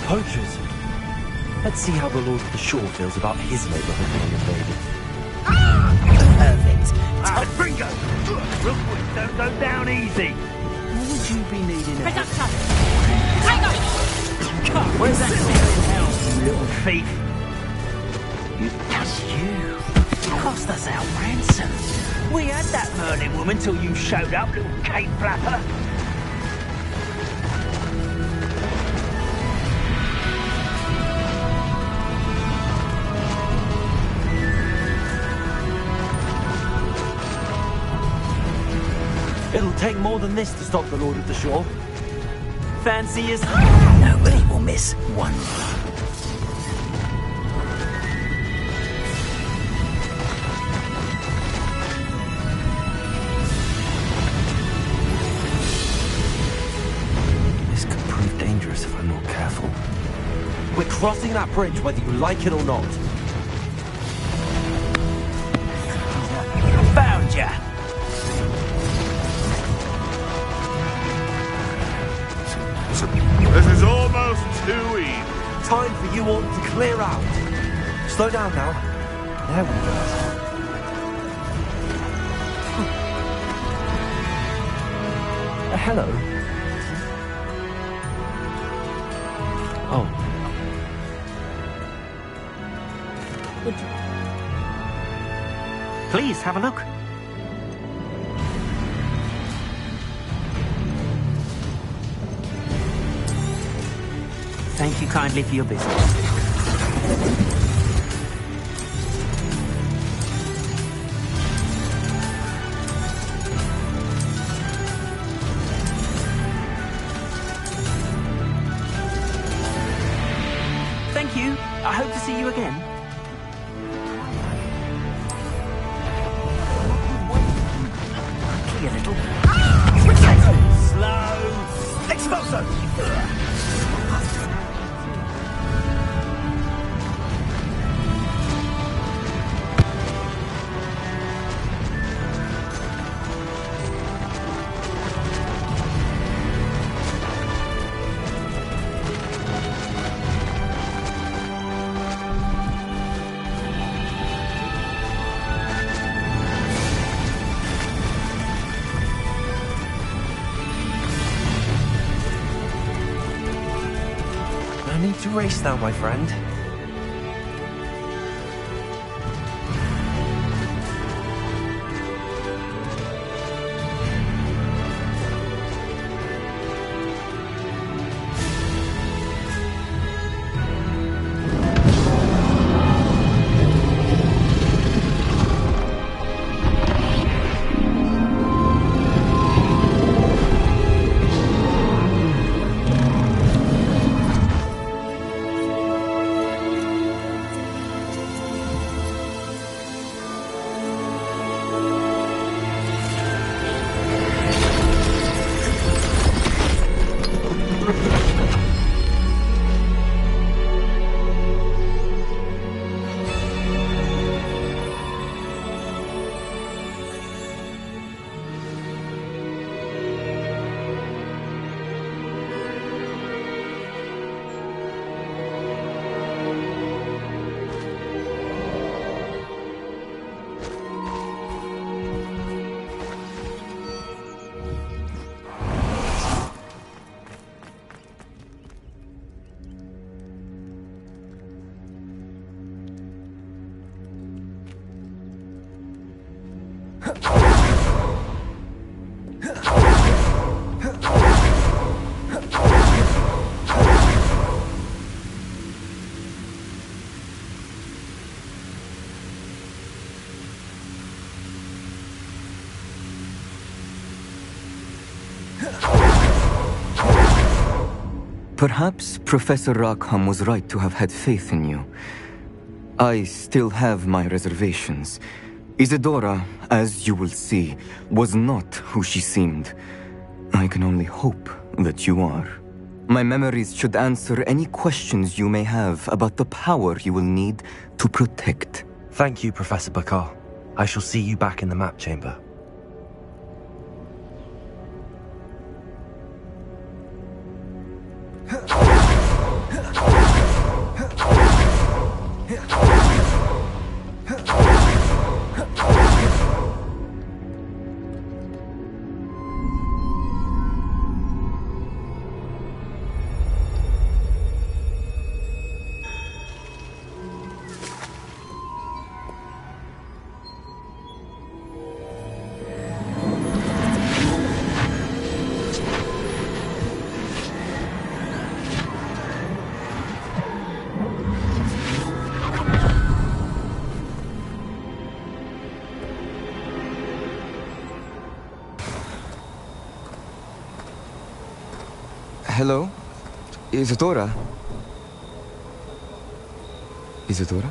Poachers. Let's see how the Lord of the Shore feels about his neighborhood being invaded. Perfect. Bingo! Rookwood, don't go down easy. What would you be needing? Production! Tango! Where's that in hell? Little thief. That's you. Cost us our ransom. We had that Merlin woman till you showed up, little cape flapper. It'll take more than this to stop the Lord of the Shore. Fancy his... Nobody will miss one. This could prove dangerous if I'm not careful. We're crossing that bridge whether you like it or not. Found ya. This is almost too easy. Time for you all to clear out. Slow down now. There we go. Hello. Oh. Please, have a look. Thank you kindly for your visit. Thank you. I hope to see you again. Quickly a little. Slow. Expulso. No need to race now, my friend. Perhaps Professor Rackham was right to have had faith in you. I still have my reservations. Isadora, as you will see, was not who she seemed. I can only hope that you are. My memories should answer any questions you may have about the power you will need to protect. Thank you, Professor Bakar. I shall see you back in the map chamber. Hello? Isadora? Isadora?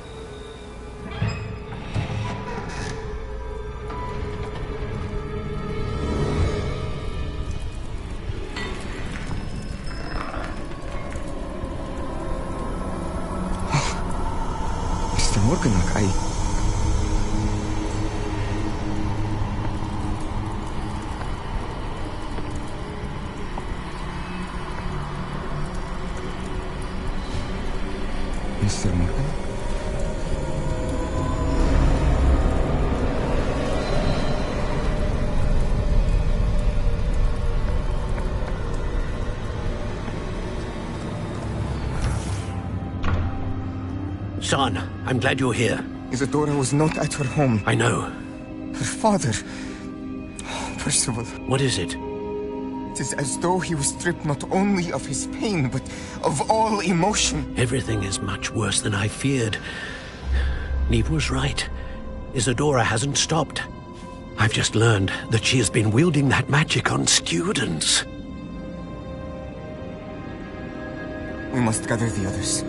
Mr. Morganach, Mr. Morgan? Son, I'm glad you're here. Isadora was not at her home. I know. Her father... Percival. What is it? It is as though he was stripped not only of his pain, but of all emotion. Everything is much worse than I feared. Neve was right. Isadora hasn't stopped. I've just learned that she has been wielding that magic on students. We must gather the others.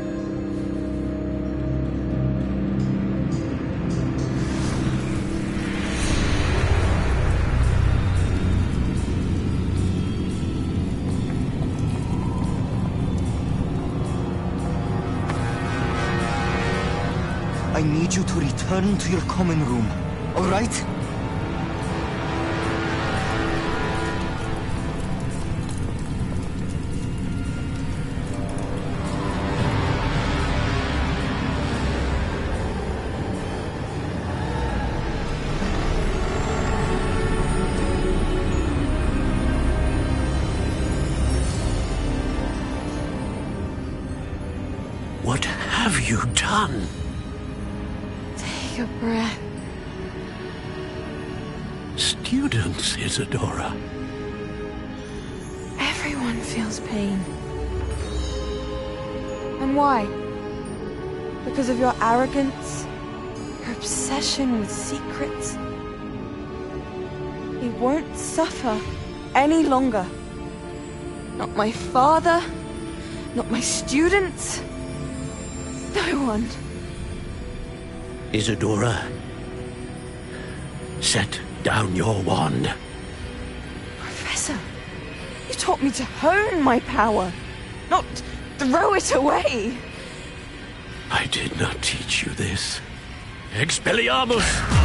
I need you to return to your common room, all right? What have you done? Take a breath. Students, Isadora. Everyone feels pain. And why? Because of your arrogance? Your obsession with secrets? He won't suffer any longer. Not my father, not my students, no one. Isadora, set down your wand. Professor, you taught me to hone my power, not throw it away. I did not teach you this. Expelliarmus!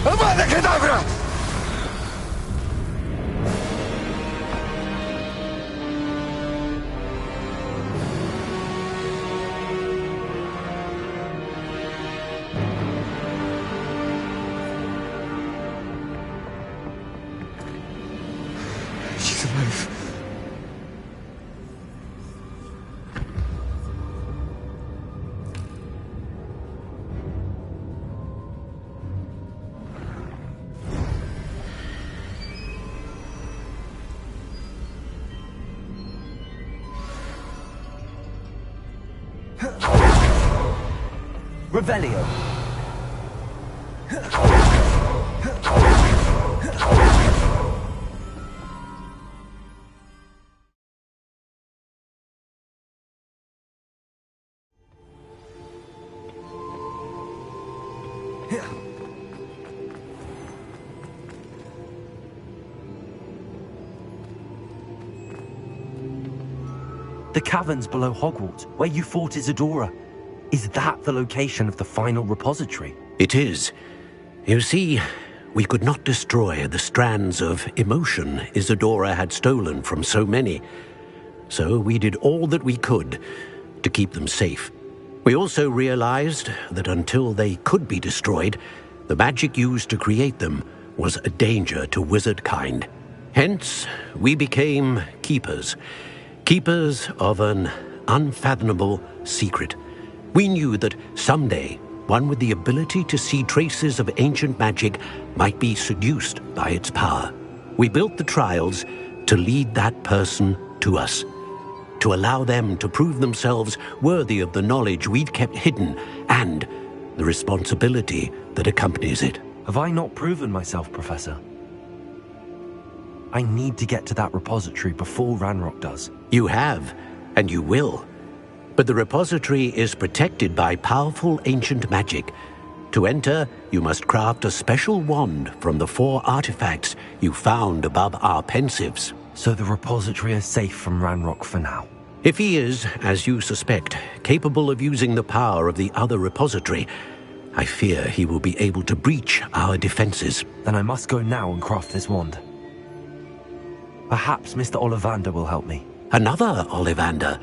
Avada Kedavra! She's alive. Revelio. The caverns below Hogwarts, where you fought Isadora. Is that the location of the final repository? It is. You see, we could not destroy the strands of emotion Isadora had stolen from so many. So we did all that we could to keep them safe. We also realized that until they could be destroyed, the magic used to create them was a danger to wizard kind. Hence, we became keepers. Keepers of an unfathomable secret. We knew that someday, one with the ability to see traces of ancient magic might be seduced by its power. We built the trials to lead that person to us, to allow them to prove themselves worthy of the knowledge we'd kept hidden and the responsibility that accompanies it. Have I not proven myself, Professor? I need to get to that repository before Ranrock does. You have, and you will. But the repository is protected by powerful ancient magic. To enter, you must craft a special wand from the 4 artifacts you found above our pensives. So the repository is safe from Ranrock for now. If he is, as you suspect, capable of using the power of the other repository, I fear he will be able to breach our defenses. Then I must go now and craft this wand. Perhaps Mr. Ollivander will help me. Another Ollivander?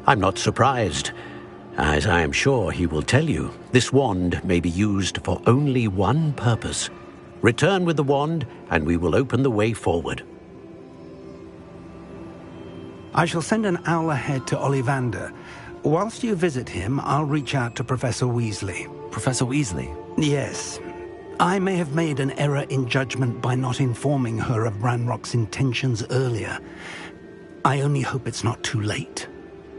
I'm not surprised. As I am sure he will tell you, this wand may be used for only one purpose. Return with the wand, and we will open the way forward. I shall send an owl ahead to Ollivander. Whilst you visit him, I'll reach out to Professor Weasley. Professor Weasley? Yes. I may have made an error in judgment by not informing her of Ranrock's intentions earlier. I only hope it's not too late.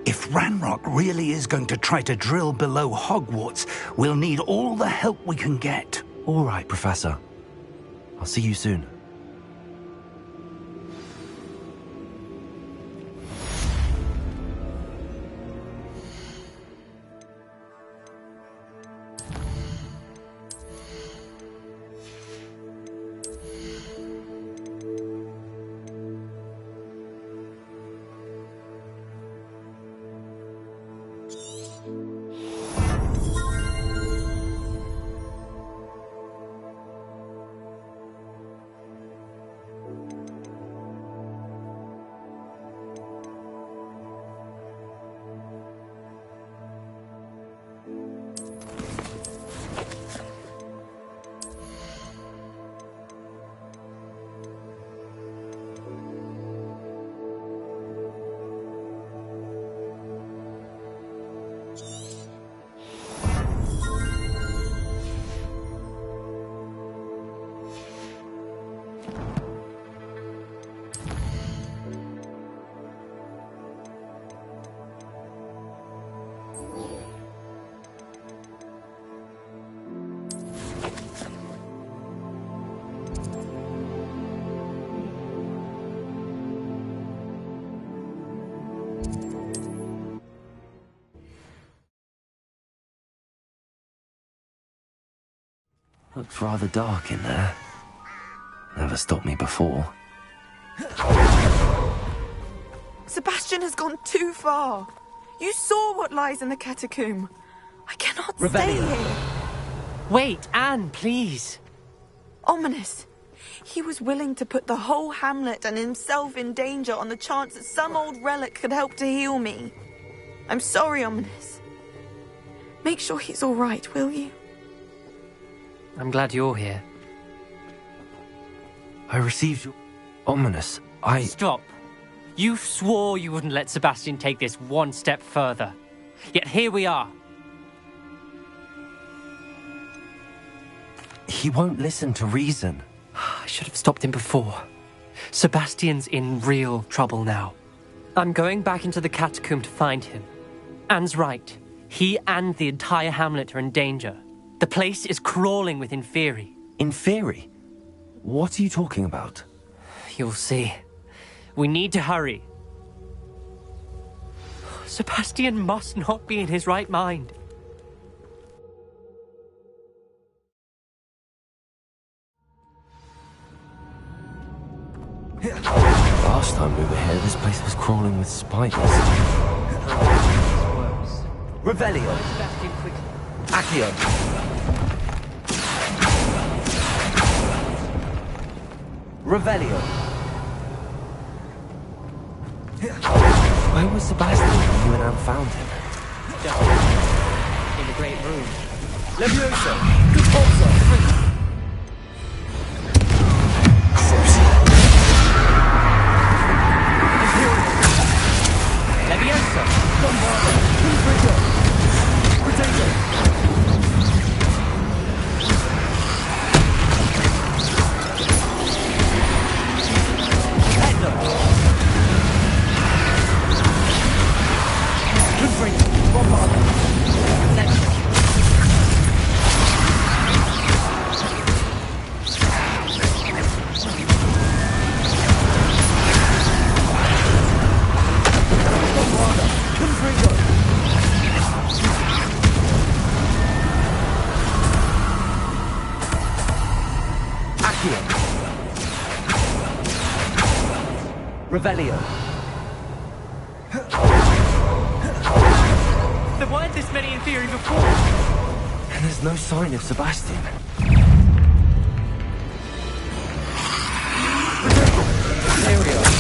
If Ranrock really is going to try to drill below Hogwarts, we'll need all the help we can get. All right, Professor. I'll see you soon. Looks rather dark in there. Never stopped me before. Sebastian has gone too far. You saw what lies in the catacomb. I cannot stay here. Wait, Anne, please. Ominous. He was willing to put the whole hamlet and himself in danger on the chance that some old relic could help to heal me. I'm sorry, Ominous. Make sure he's all right, will you? I'm glad you're here. I received your... Ominous, Stop. You swore you wouldn't let Sebastian take this one step further. Yet here we are. He won't listen to reason. I should have stopped him before. Sebastian's in real trouble now. I'm going back into the catacomb to find him. Anne's right. He and the entire hamlet are in danger. The place is crawling with Inferi. Inferi? What are you talking about? You'll see. We need to hurry. Sebastian must not be in his right mind. Last time we were here, this place was crawling with spiders. Revelio. Sebastian, quickly. Accio. Revelio. Where was Sebastian when you and Anne found him? Just in the great room. Levioso. Good sponsor. Accio. Revelio. There weren't this many in theory before. And there's no sign of Sebastian. There we are.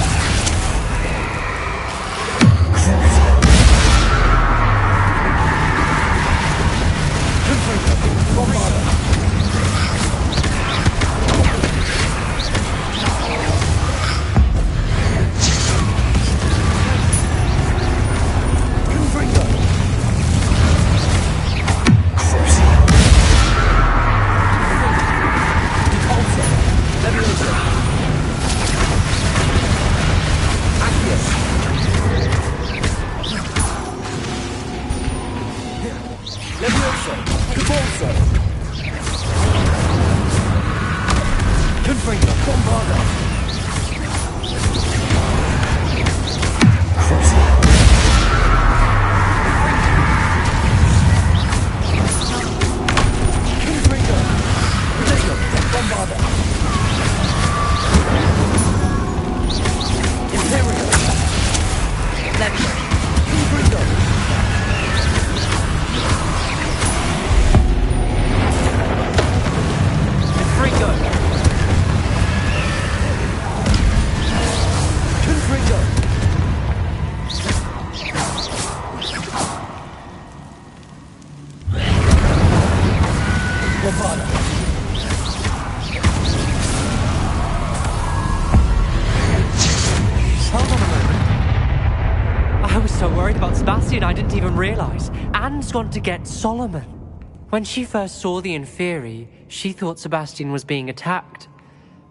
I didn't even realize. Anne's gone to get Solomon. When she first saw the Inferi, she thought Sebastian was being attacked.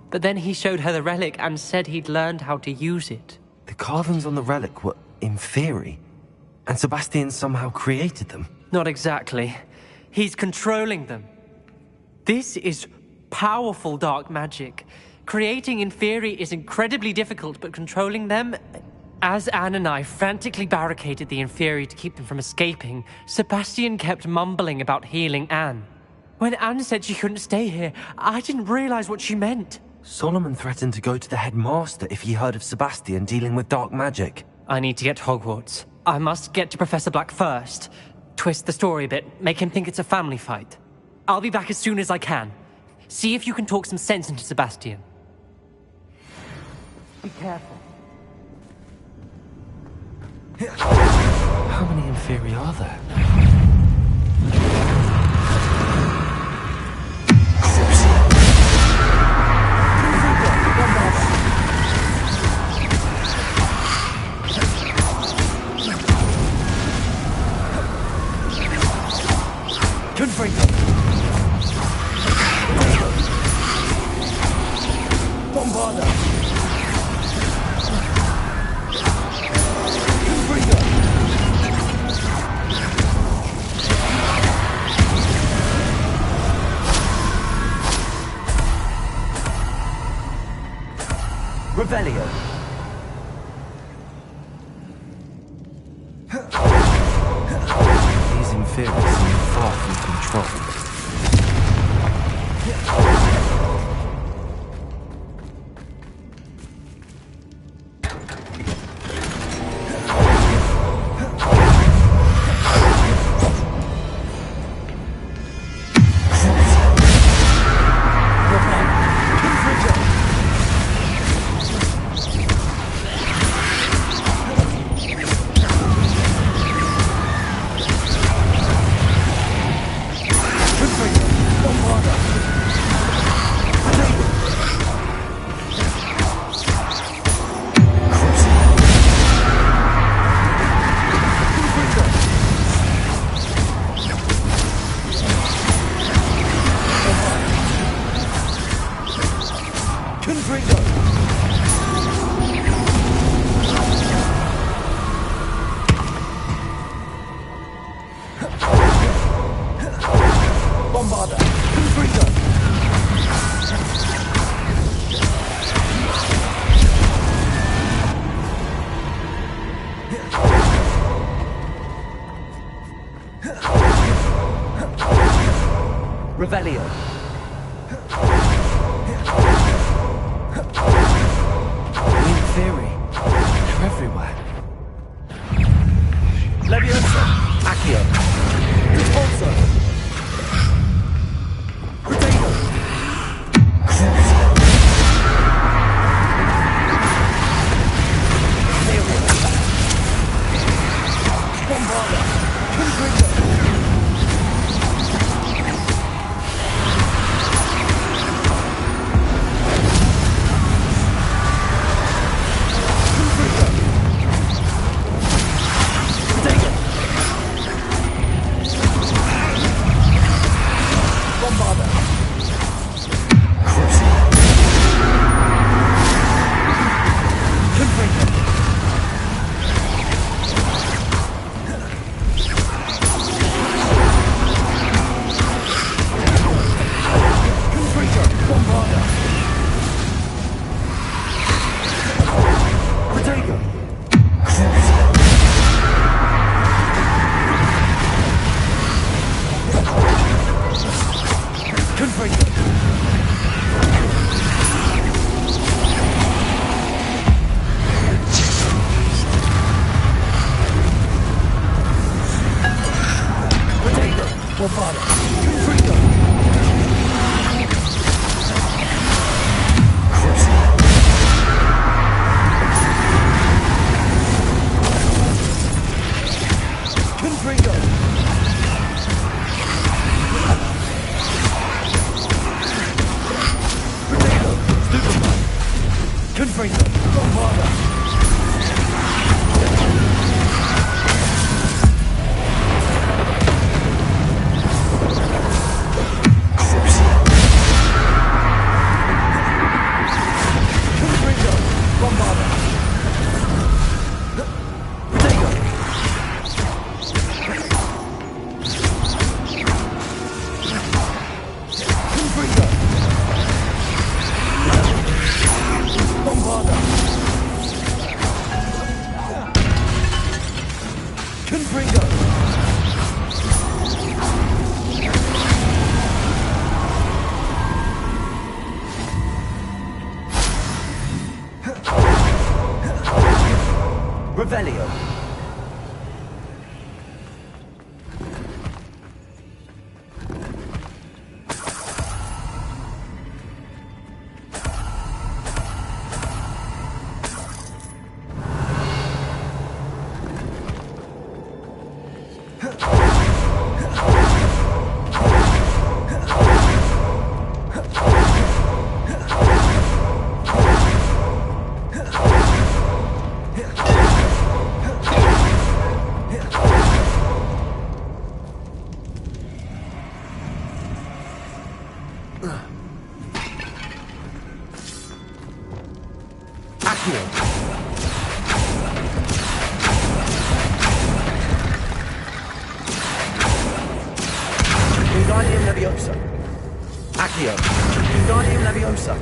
But then he showed her the relic and said he'd learned how to use it. The carvings on the relic were Inferi, and Sebastian somehow created them. Not exactly. He's controlling them. This is powerful dark magic. Creating Inferi is incredibly difficult, but controlling them... As Anne and I frantically barricaded the Inferi to keep them from escaping, Sebastian kept mumbling about healing Anne. When Anne said she couldn't stay here, I didn't realize what she meant. Solomon threatened to go to the headmaster if he heard of Sebastian dealing with dark magic. I need to get to Hogwarts. I must get to Professor Black first. Twist the story a bit, make him think it's a family fight. I'll be back as soon as I can. See if you can talk some sense into Sebastian. Be careful. How many Inferi are there? Revelio. These Inferi seem far from control. Revelio. Revelio. Wingardium Leviosa. Accio. Wingardium Leviosa.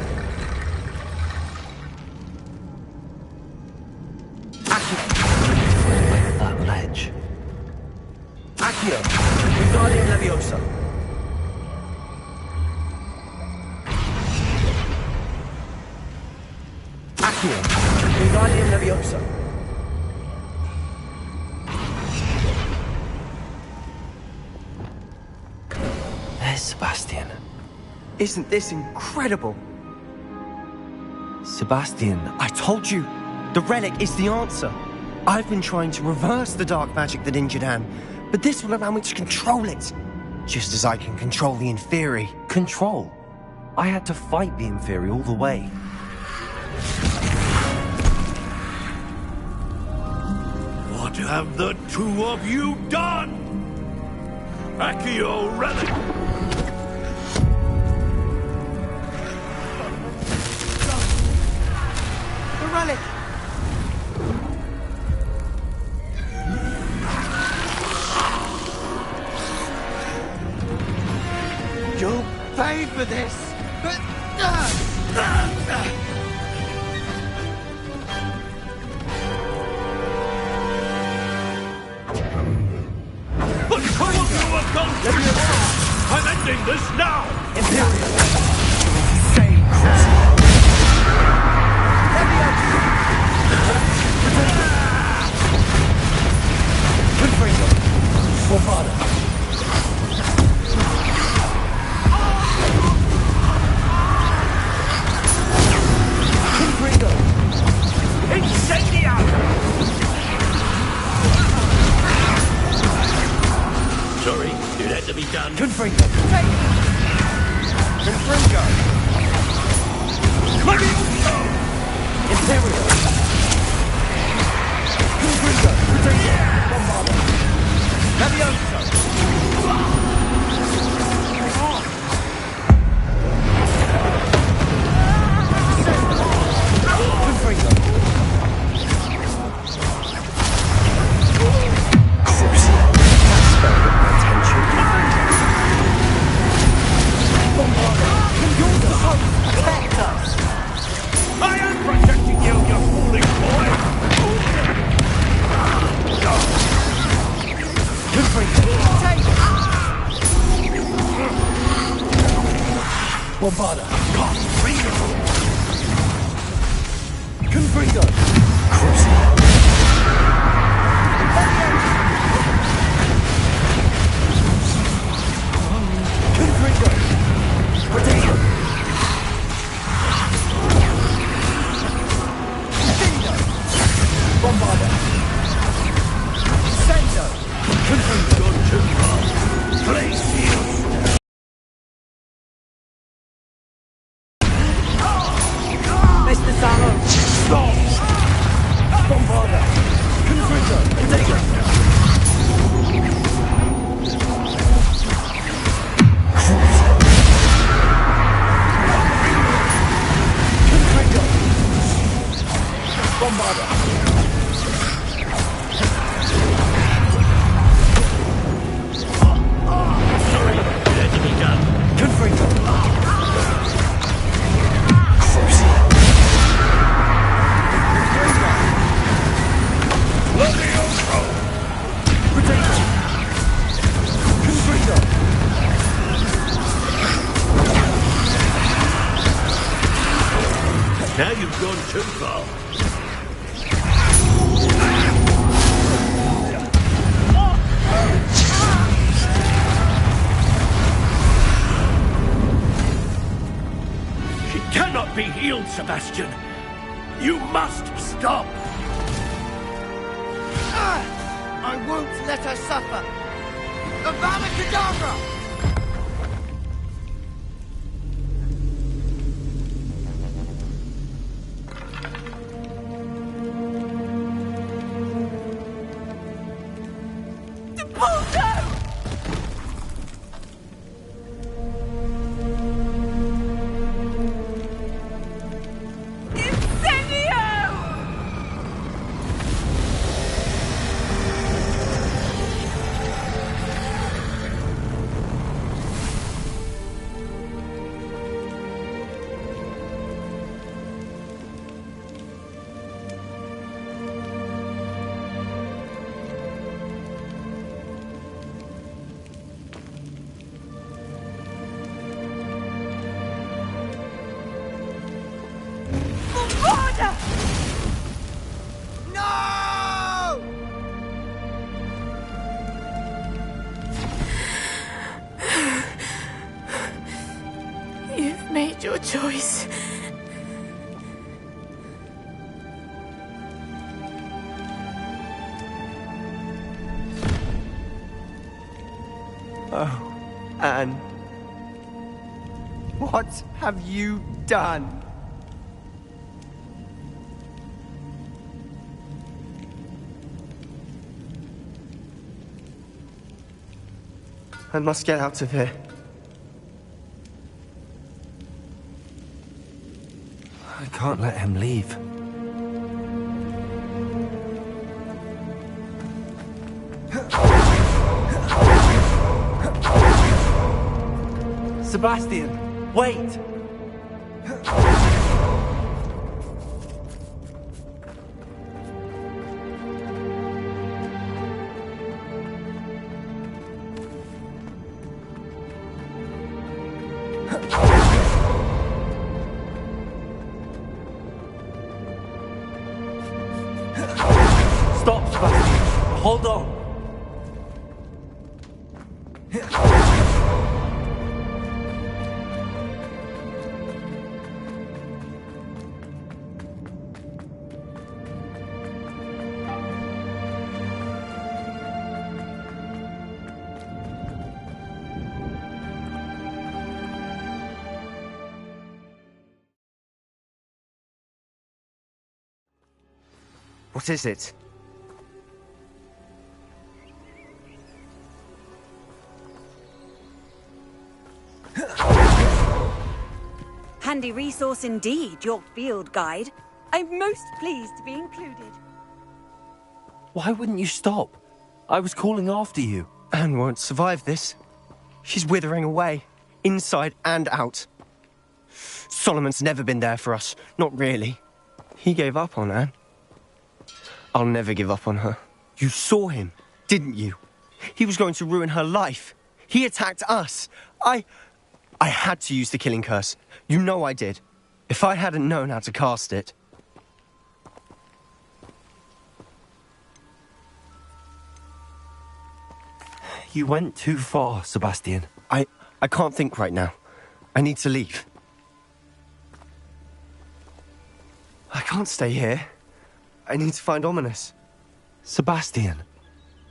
Accio. That ledge. Accio. Wingardium Leviosa. Accio. Wingardium Leviosa. There's Sebastian. Isn't this incredible? Sebastian, I told you, the relic is the answer. I've been trying to reverse the dark magic that injured Anne, but this will allow me to control it. Just as I can control the Inferi. control. I had to fight the Inferi all the way. What have the two of you done? Accio Relic! The relic! You'll pay for this! But some of you have gone too far! I'm ending this now! Sorry, it had to be done. Confringo! Confringo! Levioso! Imperial! Confringo! Bombarda! Levioso! Confringo! I am protecting you, you Now you've gone too far. She cannot be healed, Sebastian. You must stop. I won't let her suffer. Avada Kedavra! You've made your choice. Oh, Anne. What have you done? I must get out of here. I can't let him leave. Sebastian, wait! Stop, Sebastian! Hold on! What is it? Handy resource indeed, your field guide. I'm most pleased to be included. Why wouldn't you stop? I was calling after you. Anne won't survive this. She's withering away, inside and out. Solomon's never been there for us, not really. He gave up on Anne. I'll never give up on her. You saw him, didn't you? He was going to ruin her life. He attacked us. I had to use the killing curse. You know I did. If I hadn't known how to cast it... You went too far, Sebastian. I can't think right now. I need to leave. I can't stay here. I need to find Ominous. Sebastian.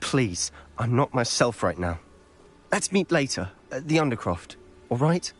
Please, I'm not myself right now. Let's meet later, at the Undercroft, all right?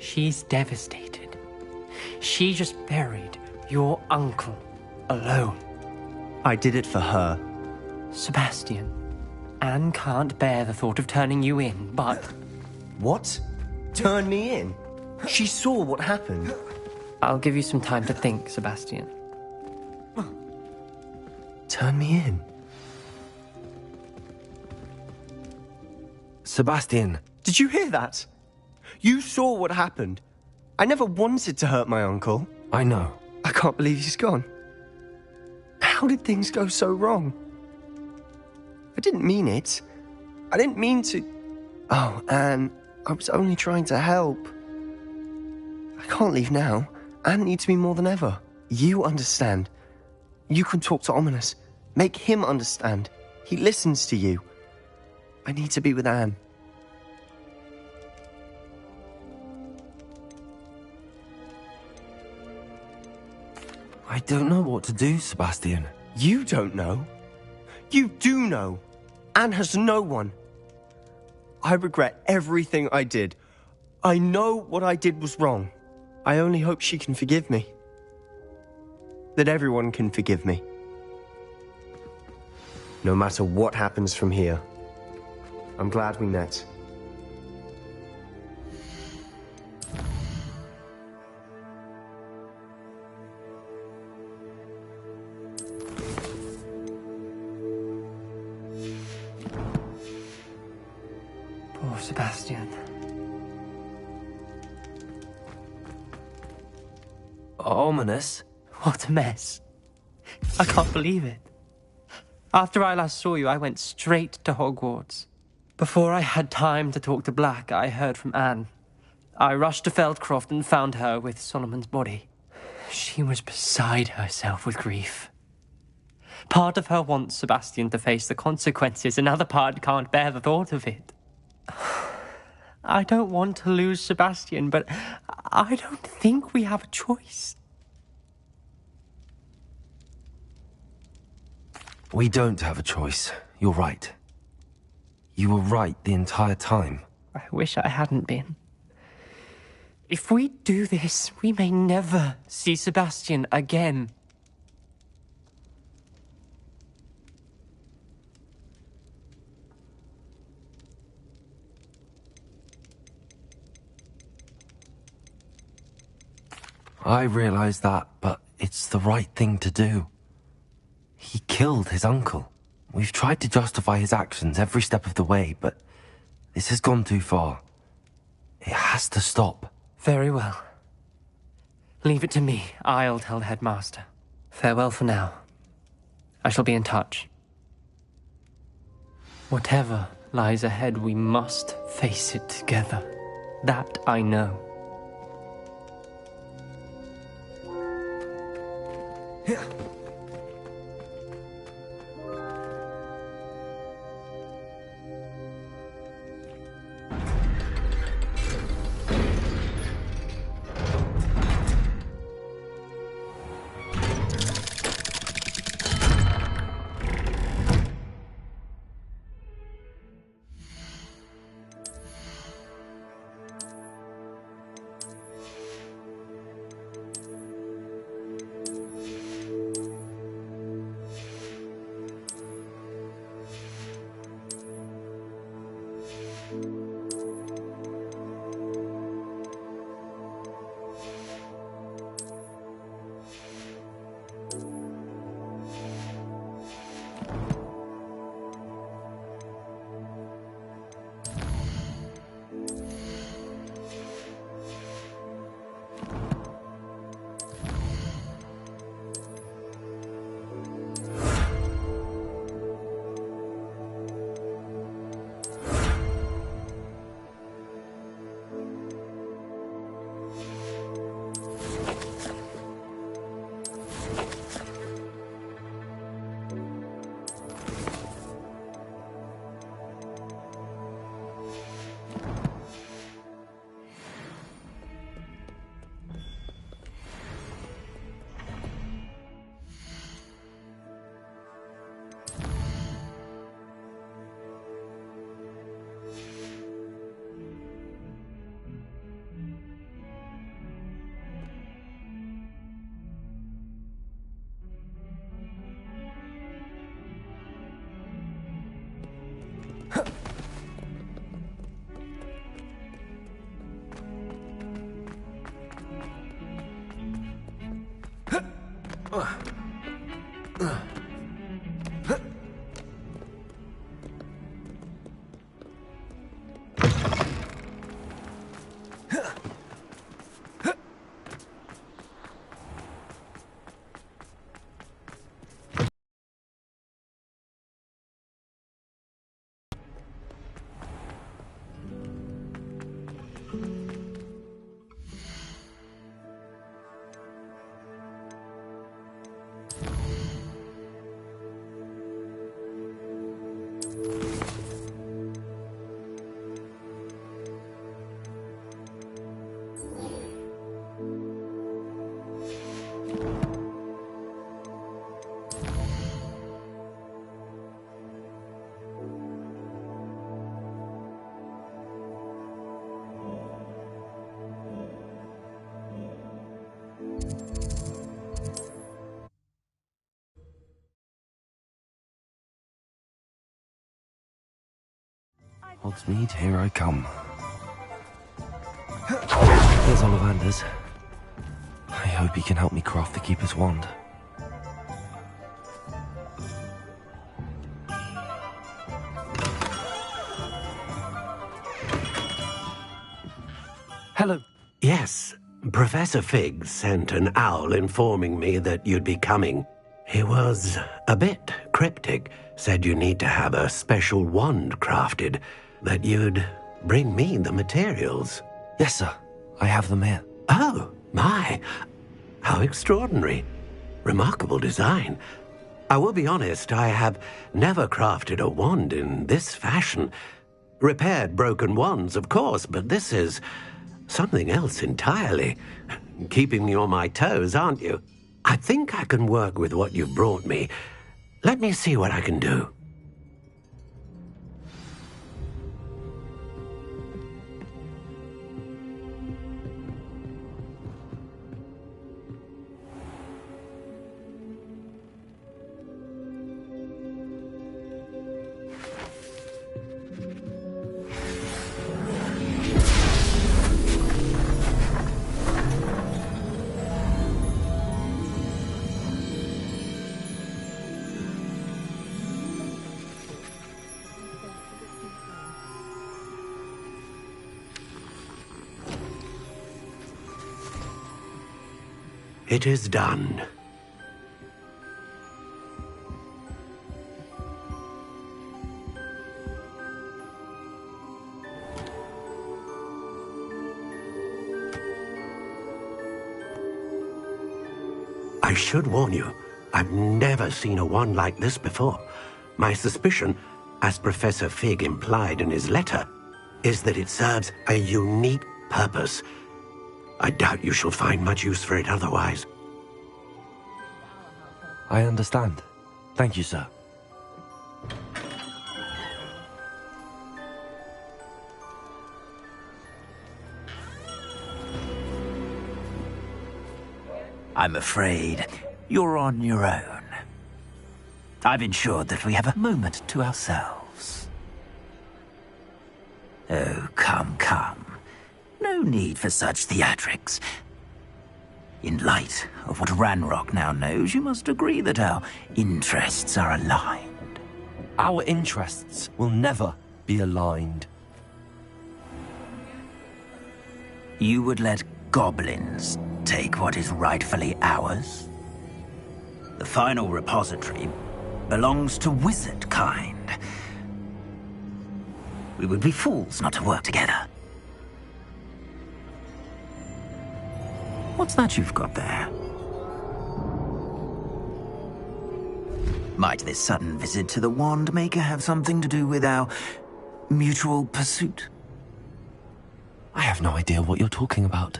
She's devastated. She just buried your uncle alone. I did it for her. Sebastian, Anne can't bear the thought of turning you in, but... What? Turn me in? She saw what happened. I'll give you some time to think, Sebastian. Turn me in? Sebastian. Did you hear that? You saw what happened. I never wanted to hurt my uncle. I know. I can't believe he's gone. How did things go so wrong? I didn't mean it. I didn't mean to... Oh, Anne, I was only trying to help. I can't leave now. Anne needs me more than ever. You understand. You can talk to Ominous. Make him understand. He listens to you. I need to be with Anne. I don't know what to do, Sebastian. You don't know. You do know. Anne has no one. I regret everything I did. I know what I did was wrong. I only hope she can forgive me. That everyone can forgive me. No matter what happens from here, I'm glad we met. Poor Sebastian. Ominous? What a mess. I can't believe it. After I last saw you, I went straight to Hogwarts. Before I had time to talk to Black, I heard from Anne. I rushed to Feldcroft and found her with Solomon's body. She was beside herself with grief. Part of her wants Sebastian to face the consequences, another part can't bear the thought of it. I don't want to lose Sebastian, but I don't think we have a choice. We don't have a choice. You're right. You were right the entire time. I wish I hadn't been. If we do this, we may never see Sebastian again. I realize that, but it's the right thing to do. He killed his uncle. We've tried to justify his actions every step of the way, but this has gone too far. It has to stop. Very well. Leave it to me. I'll tell the headmaster. Farewell for now. I shall be in touch. Whatever lies ahead, we must face it together. That I know. Here. Hogsmeade, here I come. Here's Ollivander's. I hope he can help me craft the Keeper's wand. Hello. Yes, Professor Fig sent an owl informing me that you'd be coming. He was a bit cryptic, said you need to have a special wand crafted, that you'd bring me the materials. Yes, sir. I have them here. Oh, my. How extraordinary. Remarkable design. I will be honest, I have never crafted a wand in this fashion. Repaired broken wands, of course, but this is something else entirely. Keeping me on my toes, aren't you? I think I can work with what you've brought me. Let me see what I can do. It is done. I should warn you, I've never seen a wand like this before. My suspicion, as Professor Fig implied in his letter, is that it serves a unique purpose. I doubt you shall find much use for it otherwise. I understand. Thank you, sir. I'm afraid you're on your own. I've ensured that we have a moment to ourselves. Oh, come, come. No need for such theatrics. In light of what Ranrock now knows, you must agree that our interests are aligned. Our interests will never be aligned. You would let goblins take what is rightfully ours? The final repository belongs to wizard kind. We would be fools not to work together. What's that you've got there? Might this sudden visit to the Wand Maker have something to do with our mutual pursuit? I have no idea what you're talking about.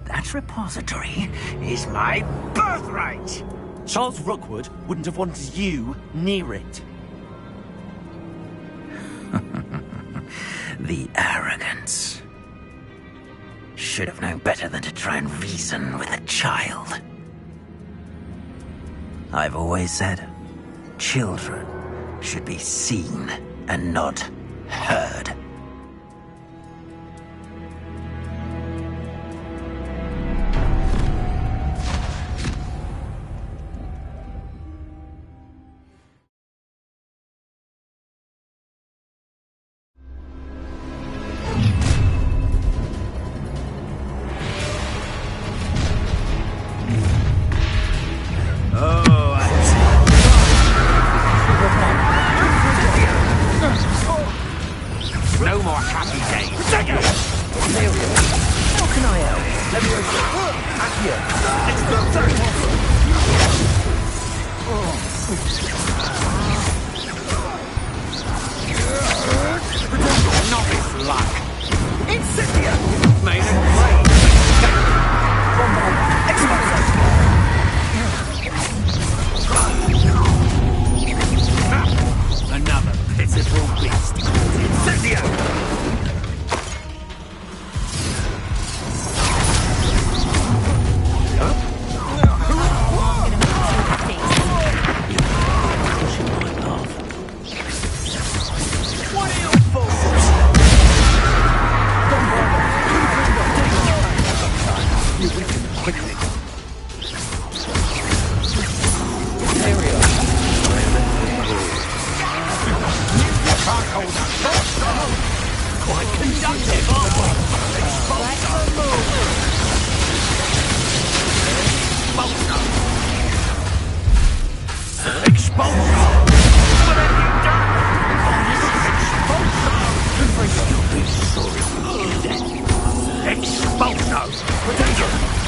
That repository is my birthright! Charles Rookwood wouldn't have wanted you near it. The arrogance. Should have known better than to try and reason with a child. I've always said, children should be seen and not heard. Novice luck. Incendia! Made a great mistake. Another pitiful beast. Incendia!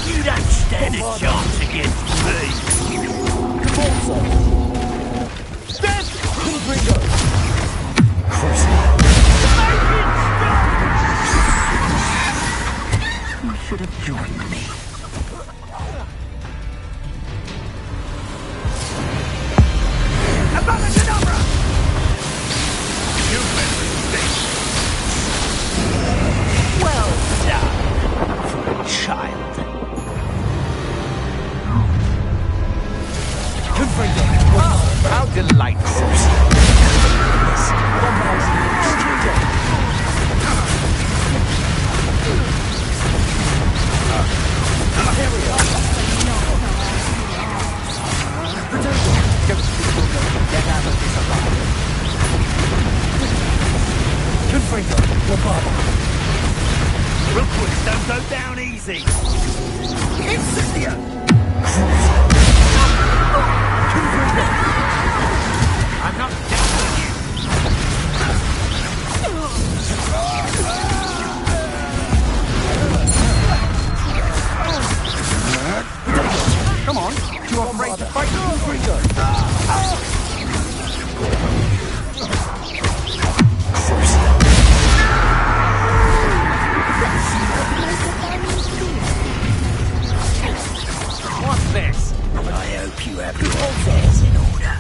You don't stand a chance against me. You should have joined me. Well done for a child. How delightful. Rookwoods don't go down easy. Incendia! I'm not down with you. Come on, you afraid to fight? What's this? I hope you have your affairs in order.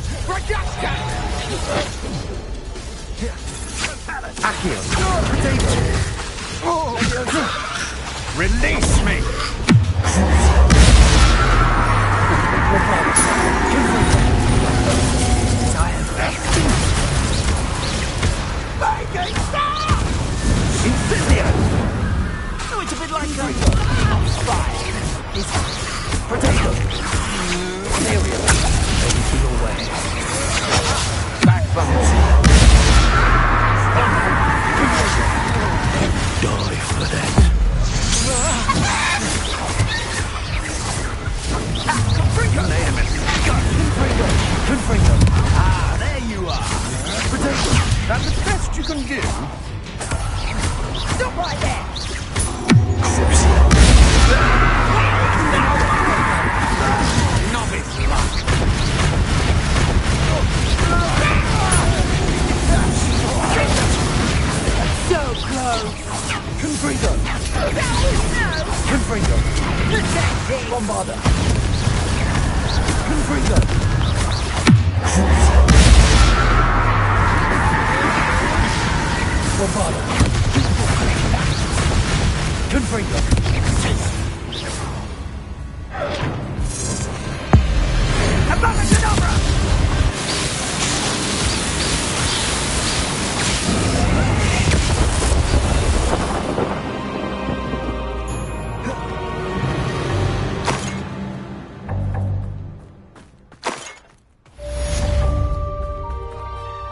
Release me! Incendio! Oh, it's a bit like being on fire. Potato! Cereal! Ready for your way. Back bumps. Die for that. Confringo! Ah, there you are! Potato! That's the best you can do? Stop right there! Novice luck! So close! Confringo! Confringo! Bombarda! Confringo! Bombarda! Confringo! Abracadabra!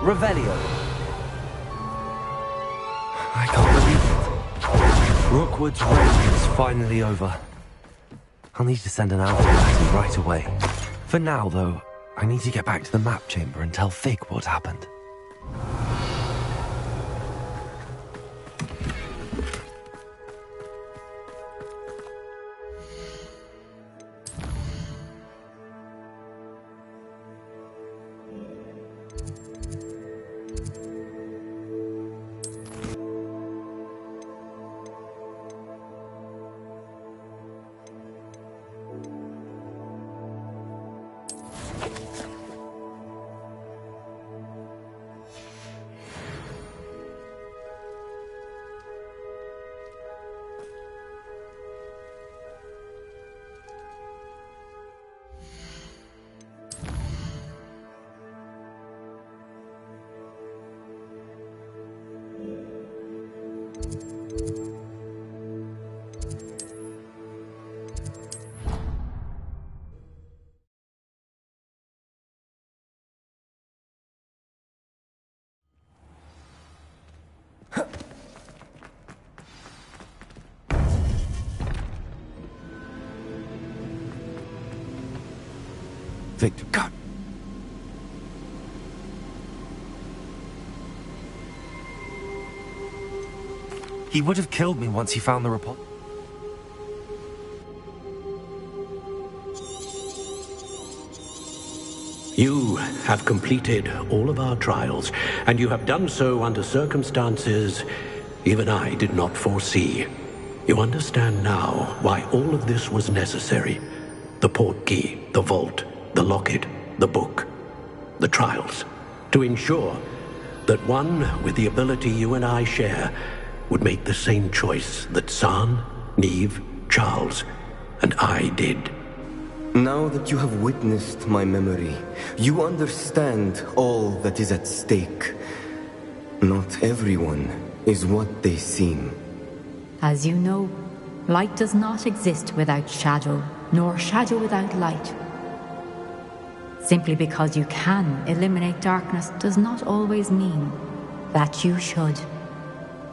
Revelio. I can't believe it. Rookwood's reign is finally over. I'll need to send an alpha party right away. For now, though, I need to get back to the map chamber and tell Fig what happened. Victor, God. He would have killed me once he found the report. You have completed all of our trials, and you have done so under circumstances even I did not foresee. You understand now why all of this was necessary. The portkey, the vault, the locket, the book, the trials, to ensure that one with the ability you and I share would make the same choice that San, Neve, Charles, and I did. Now that you have witnessed my memory, you understand all that is at stake. Not everyone is what they seem. As you know, light does not exist without shadow, nor shadow without light. Simply because you can eliminate darkness does not always mean that you should.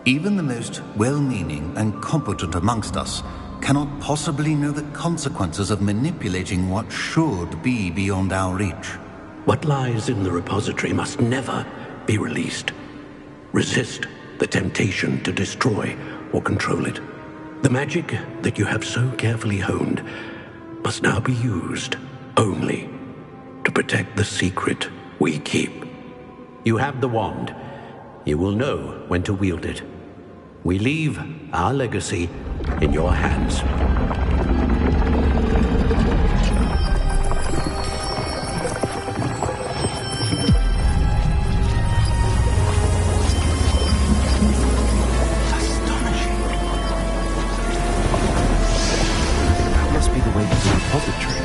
Even the most well-meaning and competent amongst us cannot possibly know the consequences of manipulating what should be beyond our reach. What lies in the repository must never be released. Resist the temptation to destroy or control it. The magic that you have so carefully honed must now be used only to protect the secret we keep. You have the wand. You will know when to wield it. We leave our legacy in your hands. That must be the way to the repository.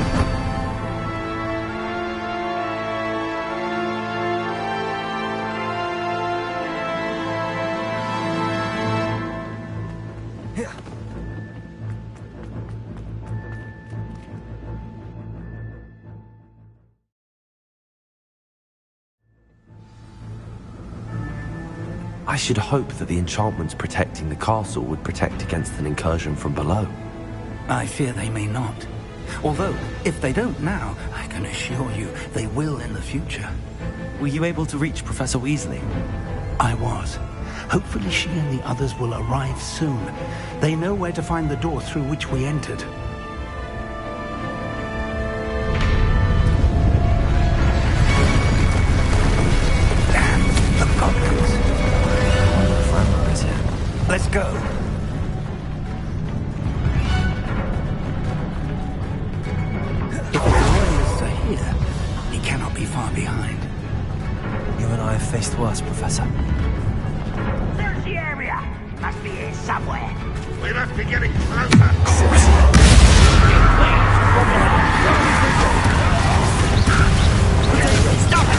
I should hope that the enchantments protecting the castle would protect against an incursion from below. I fear they may not. Although, if they don't now, I can assure you they will in the future. Were you able to reach Professor Weasley? I was. Hopefully she and the others will arrive soon. They know where to find the door through which we entered. Let's go. If the warriors are here, he cannot be far behind. You and I have faced worse, Professor. Search the area. Must be here somewhere. We must be getting closer. Stop it!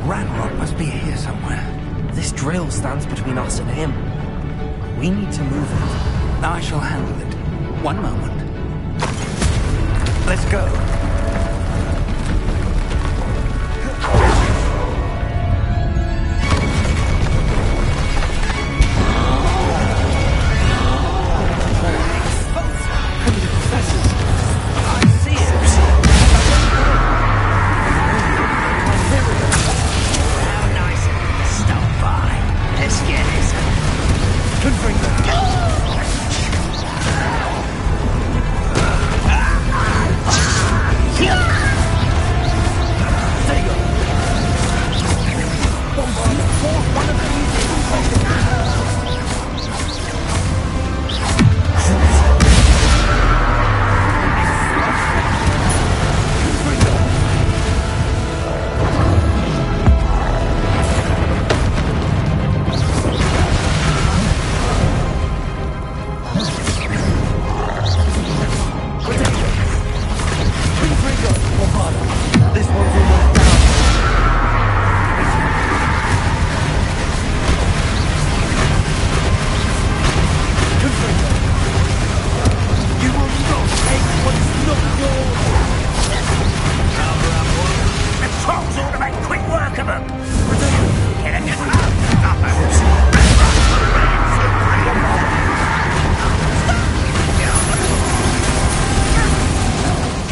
Ranrock must be here somewhere. This drill stands between us and him. We need to move it. I shall handle it. One moment. Let's go. Come on. Get it. Stop it.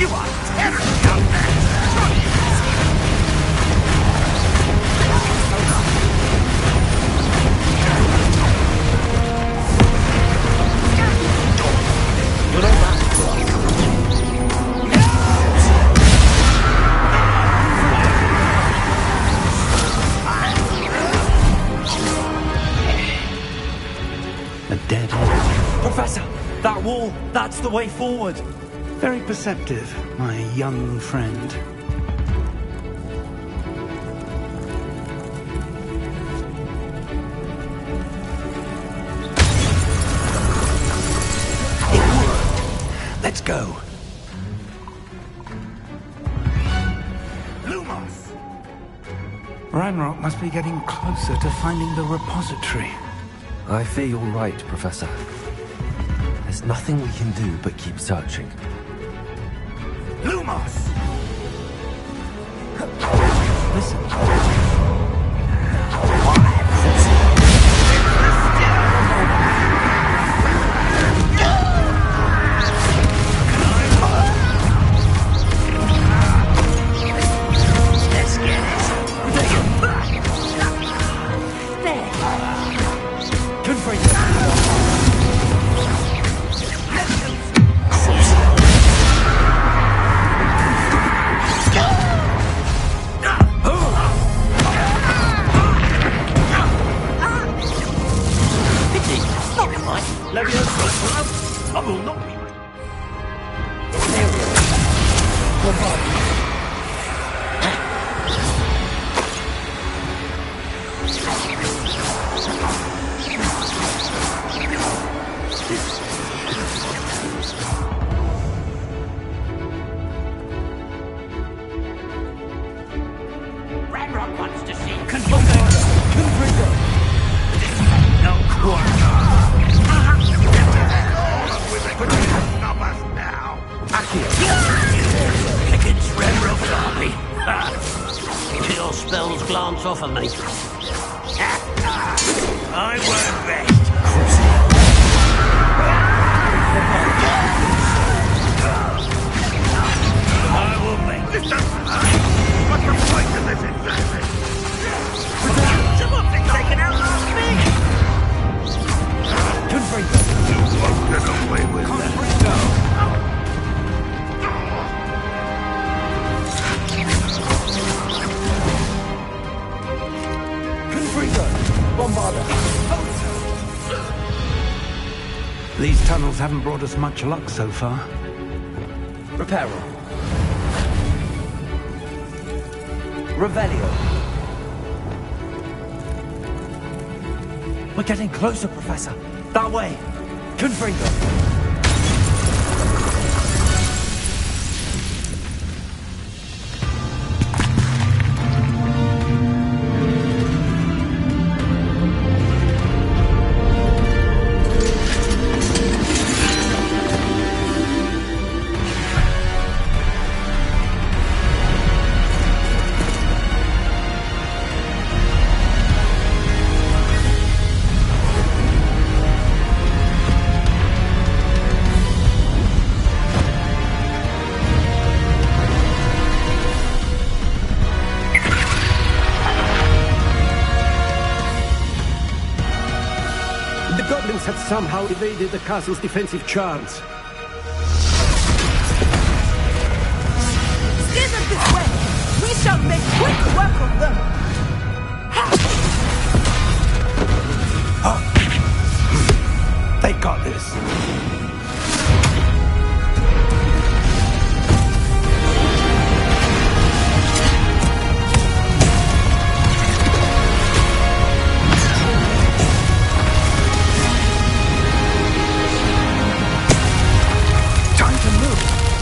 You are terrible, young man. A dead end. Professor, that wall, that's the way forward. Very perceptive, my young friend. Let's go. Lumos! Ranrock must be getting closer to finding the repository. I fear you're right, Professor. There's nothing we can do but keep searching. Lumos! Listen. Let's get it. I will not be. Ranrock wants to see Confringo. No quarter. Stop us now. Against Ranrock's army. Kill spells glance off of me. I won't rest. I will make this what's the point of this exactly? Someone thinks they can outlast me! Confringo! You won't get away with that. Confringo! Bombarda! These tunnels haven't brought us much luck so far. Reparo. Revelio. We're getting closer, Professor. That way. Confringo. Had somehow evaded the castle's defensive charms. Steer them this way! We shall make quick work of them! They got this.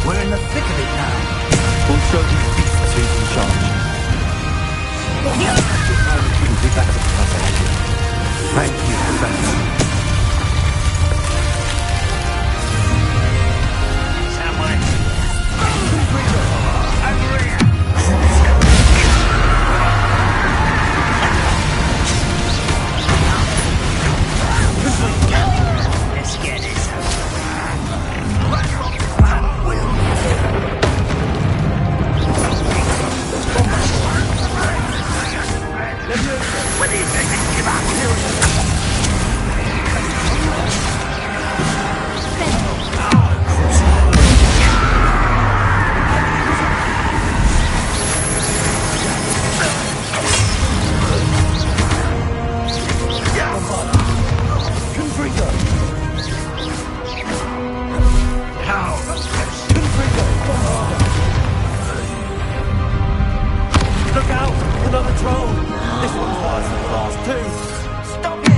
We're in the thick of it now. We'll show these beasts who's in charge. You'll be better, Professor. Thank you, Professor. Someone. Over here. another troll! This one's worse than the last two! Stop him!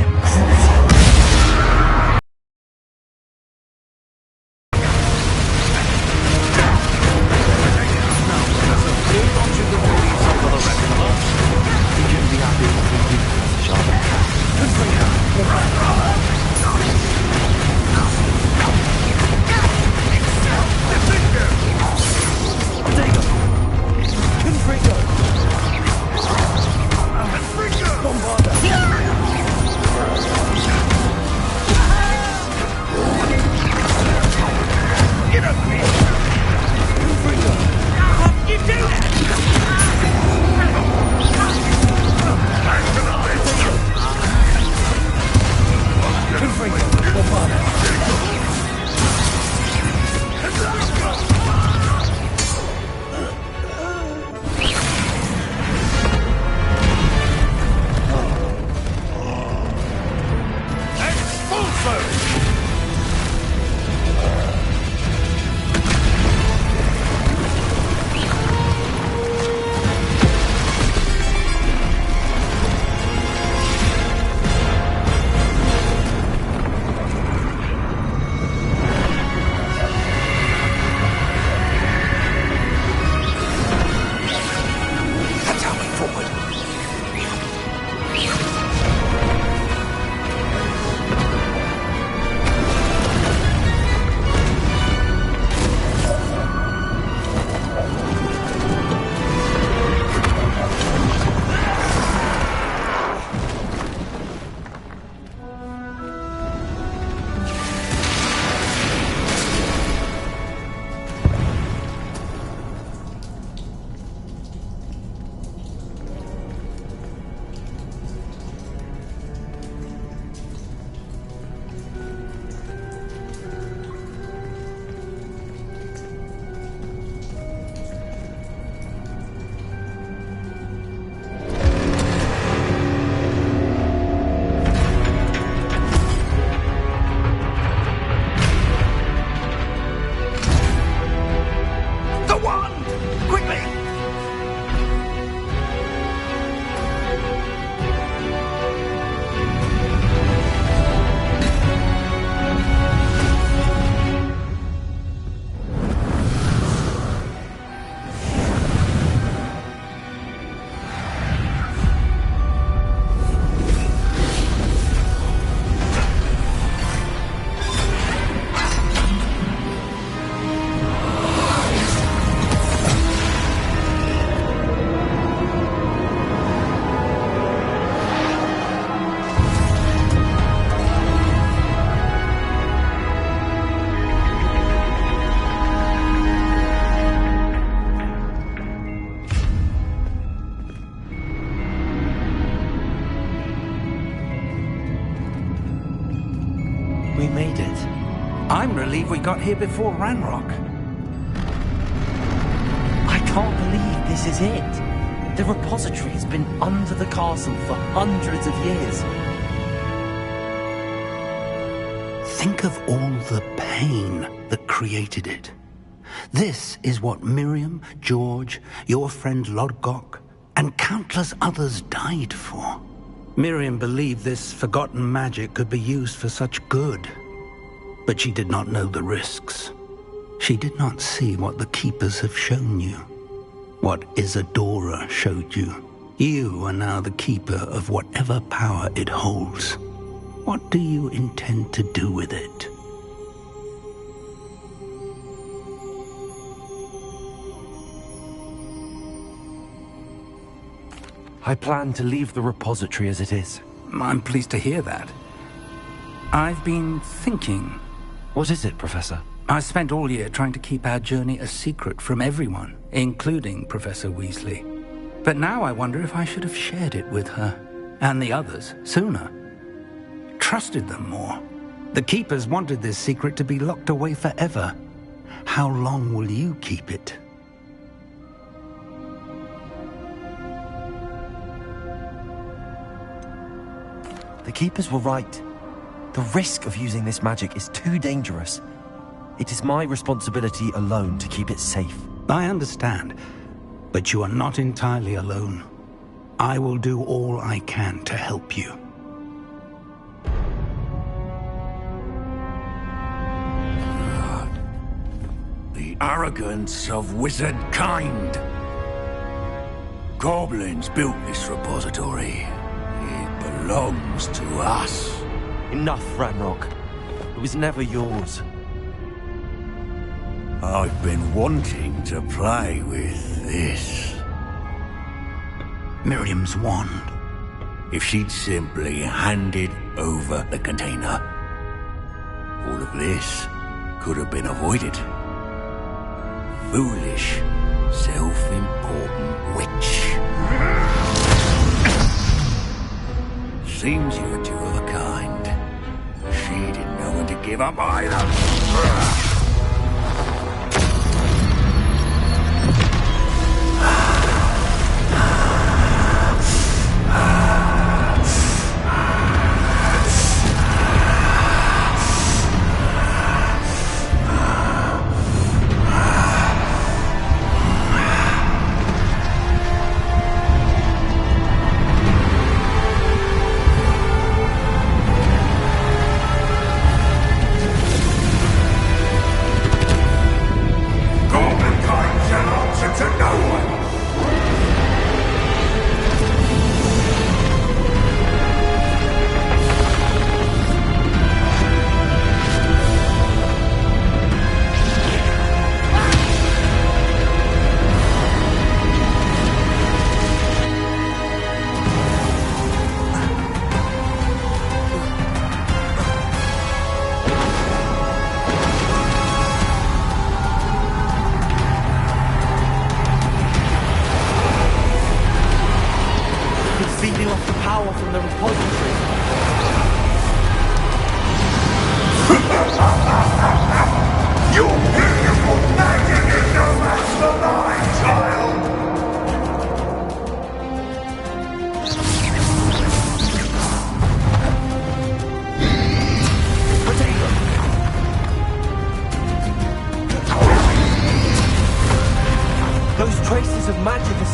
We made it. I'm relieved we got here before Ranrock. I can't believe this is it. The repository has been under the castle for hundreds of years. Think of all the pain that created it. This is what Miriam, George, your friend Lodgok, and countless others died for. Miriam believed this forgotten magic could be used for such good. But she did not know the risks. She did not see what the Keepers have shown you. What Isadora showed you. You are now the Keeper of whatever power it holds. What do you intend to do with it? I plan to leave the repository as it is. I'm pleased to hear that. I've been thinking. What is it, Professor? I spent all year trying to keep our journey a secret from everyone, including Professor Weasley. But now I wonder if I should have shared it with her, and the others, sooner. Trusted them more. The Keepers wanted this secret to be locked away forever. How long will you keep it? The Keepers were right. The risk of using this magic is too dangerous. It is my responsibility alone to keep it safe. I understand, but you are not entirely alone. I will do all I can to help you. The arrogance of wizard kind. Goblins built this repository. It belongs to us. Enough, Ranrock. It was never yours. I've been wanting to play with this. Miriam's wand. If she'd simply handed over the container, all of this could have been avoided. Foolish, self-important witch. Seems you're two of a kind. She didn't know when to give up either.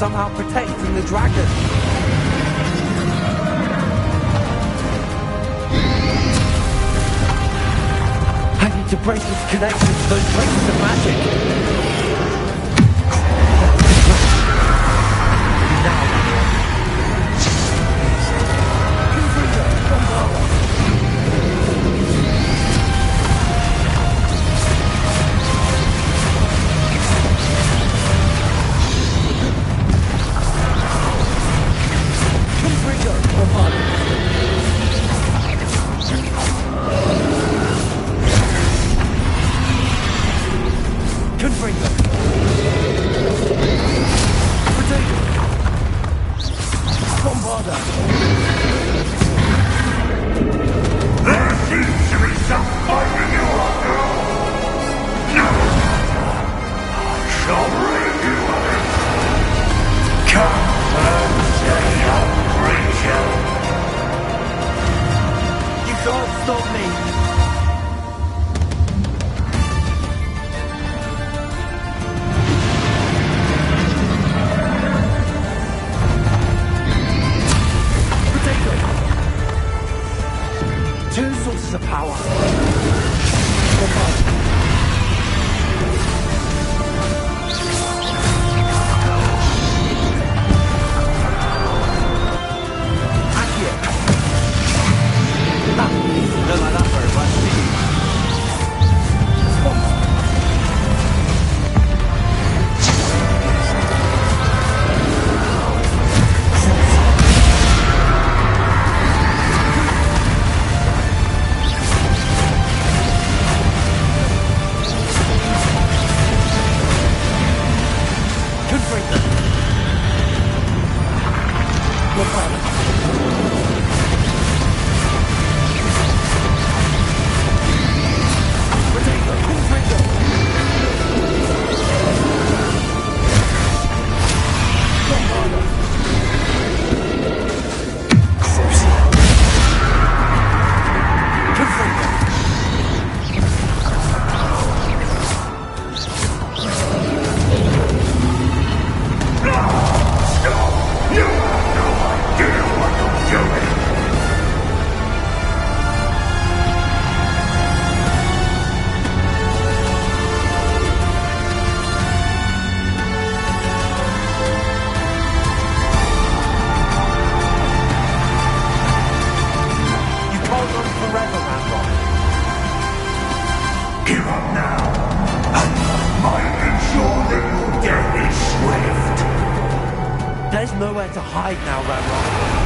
Somehow protecting the dragon. I need to break its connection to those traces of magic. You hide now, Ranrock.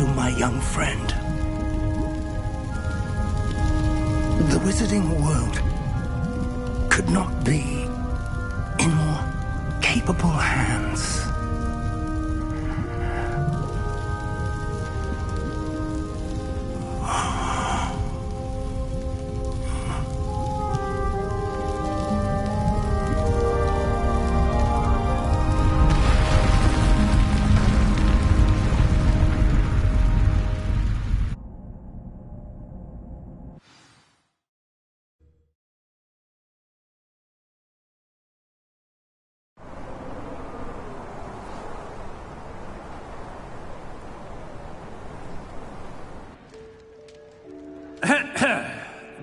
you, my young friend. The wizarding world could not be in more capable hands.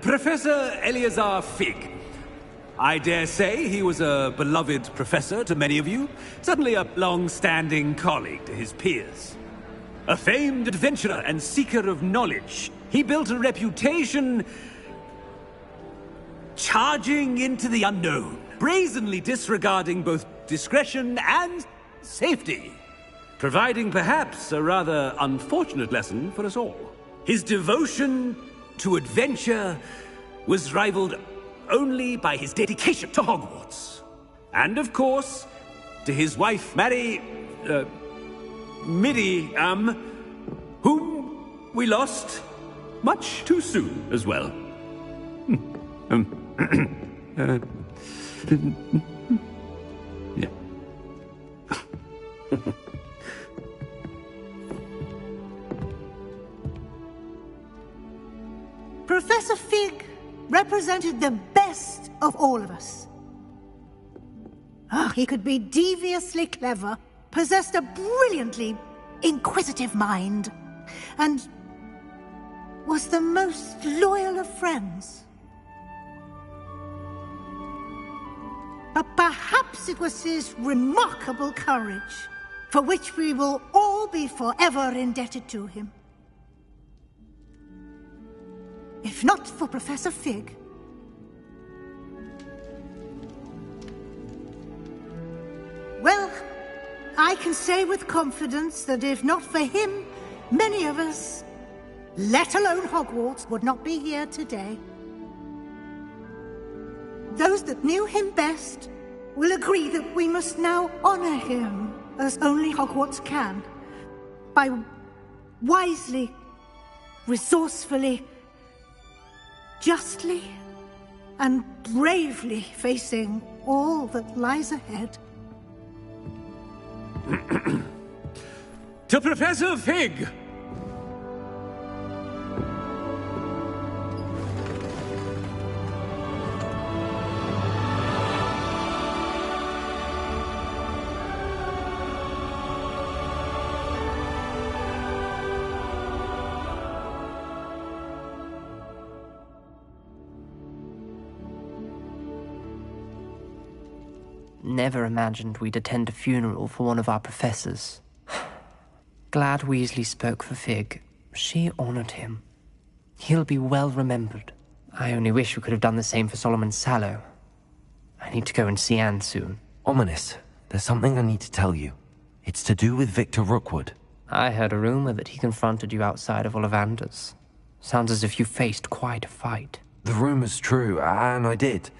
Professor Eleazar Fig. I dare say he was a beloved professor to many of you, certainly a long-standing colleague to his peers. A famed adventurer and seeker of knowledge, he built a reputation charging into the unknown, brazenly disregarding both discretion and safety, providing perhaps a rather unfortunate lesson for us all. His devotion to adventure was rivaled only by his dedication to Hogwarts. And of course, to his wife, Midi, whom we lost much too soon as well. Yeah. Professor Fig represented the best of all of us. He could be deviously clever, possessed a brilliantly inquisitive mind, and was the most loyal of friends. But perhaps it was his remarkable courage, for which we will all be forever indebted to him. If not for Professor Fig, well, I can say with confidence that if not for him, many of us, let alone Hogwarts, would not be here today. Those that knew him best will agree that we must now honor him as only Hogwarts can, by wisely, resourcefully, justly and bravely facing all that lies ahead. To Professor Fig! Never imagined we'd attend a funeral for one of our professors. Glad Weasley spoke for Fig. She honored him. He'll be well remembered. I only wish we could have done the same for Solomon Sallow. I need to go and see Anne soon. Ominous, there's something I need to tell you. It's to do with Victor Rookwood. I heard a rumor that he confronted you outside of Ollivander's. Sounds as if you faced quite a fight. The rumor's true, and I did.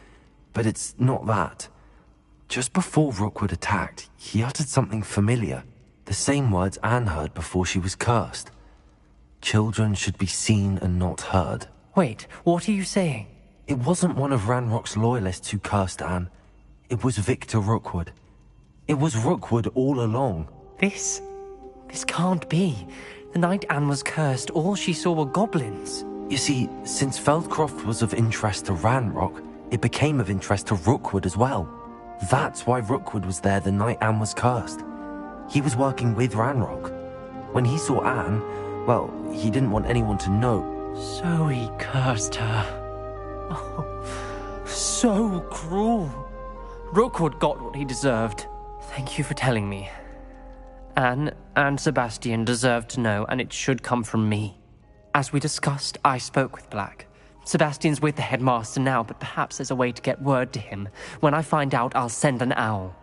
But it's not that. Just before Rookwood attacked, he uttered something familiar. The same words Anne heard before she was cursed. Children should be seen and not heard. Wait, what are you saying? It wasn't one of Ranrock's loyalists who cursed Anne. It was Victor Rookwood. It was Rookwood all along. This can't be. The night Anne was cursed, all she saw were goblins. You see, since Feldcroft was of interest to Ranrock, it became of interest to Rookwood as well. That's why Rookwood was there the night Anne was cursed. He was working with Ranrock. When he saw Anne, well, he didn't want anyone to know. So he cursed her. Oh, so cruel. Rookwood got what he deserved. Thank you for telling me. Anne and Sebastian deserve to know, and it should come from me. As we discussed, I spoke with Black. Sebastian's with the headmaster now, but perhaps there's a way to get word to him. When I find out, I'll send an owl.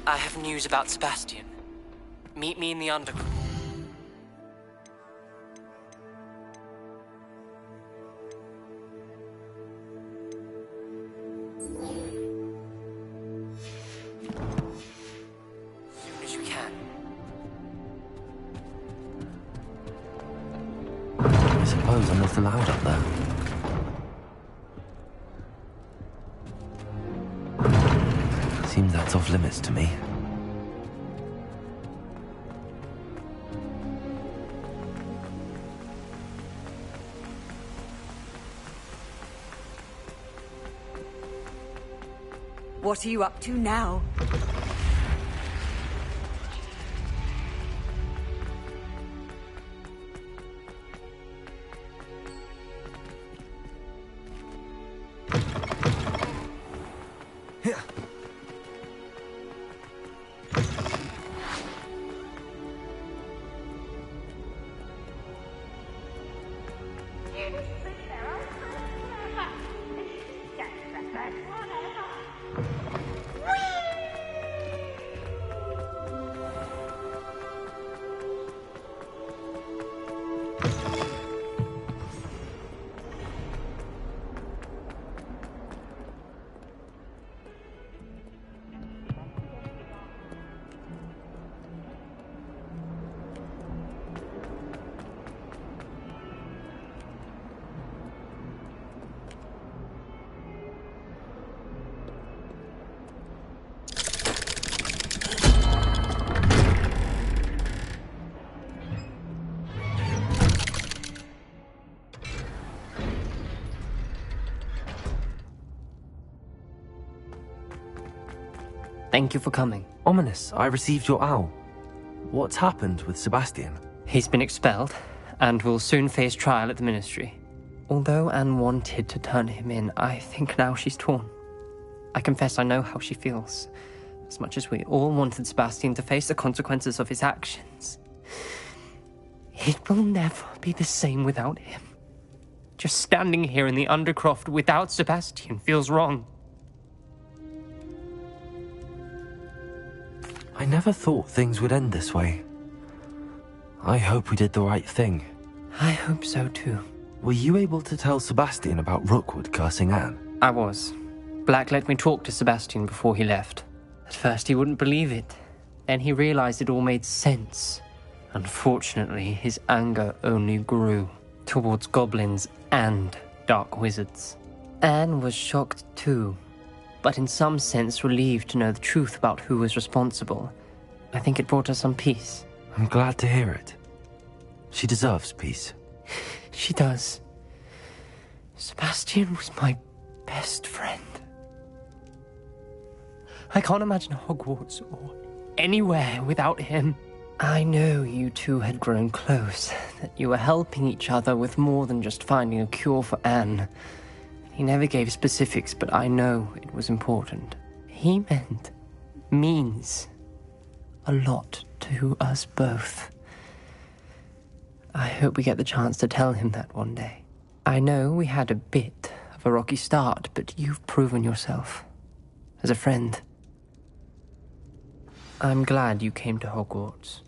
I have news about Sebastian. Meet me in the underground. Soon as you can. I suppose I'm not allowed up there. Seems that's off limits to me. What are you up to now? Thank you for coming. Ominous, I received your owl. What's happened with Sebastian? He's been expelled, and will soon face trial at the Ministry. Although Anne wanted to turn him in, I think now she's torn. I confess I know how she feels. As much as we all wanted Sebastian to face the consequences of his actions. It will never be the same without him. Just standing here in the Undercroft without Sebastian feels wrong. I never thought things would end this way. I hope we did the right thing. I hope so too. Were you able to tell Sebastian about Rookwood cursing Anne? I was. Black let me talk to Sebastian before he left. At first he wouldn't believe it. Then he realized it all made sense. Unfortunately, his anger only grew towards goblins and dark wizards. Anne was shocked too, but in some sense relieved to know the truth about who was responsible. I think it brought her some peace. I'm glad to hear it. She deserves peace. She does. Sebastian was my best friend. I can't imagine Hogwarts or anywhere without him. I know you two had grown close, that you were helping each other with more than just finding a cure for Anne. He never gave specifics, but I know it was important. He means a lot to us both. I hope we get the chance to tell him that one day. I know we had a bit of a rocky start, but you've proven yourself as a friend. I'm glad you came to Hogwarts.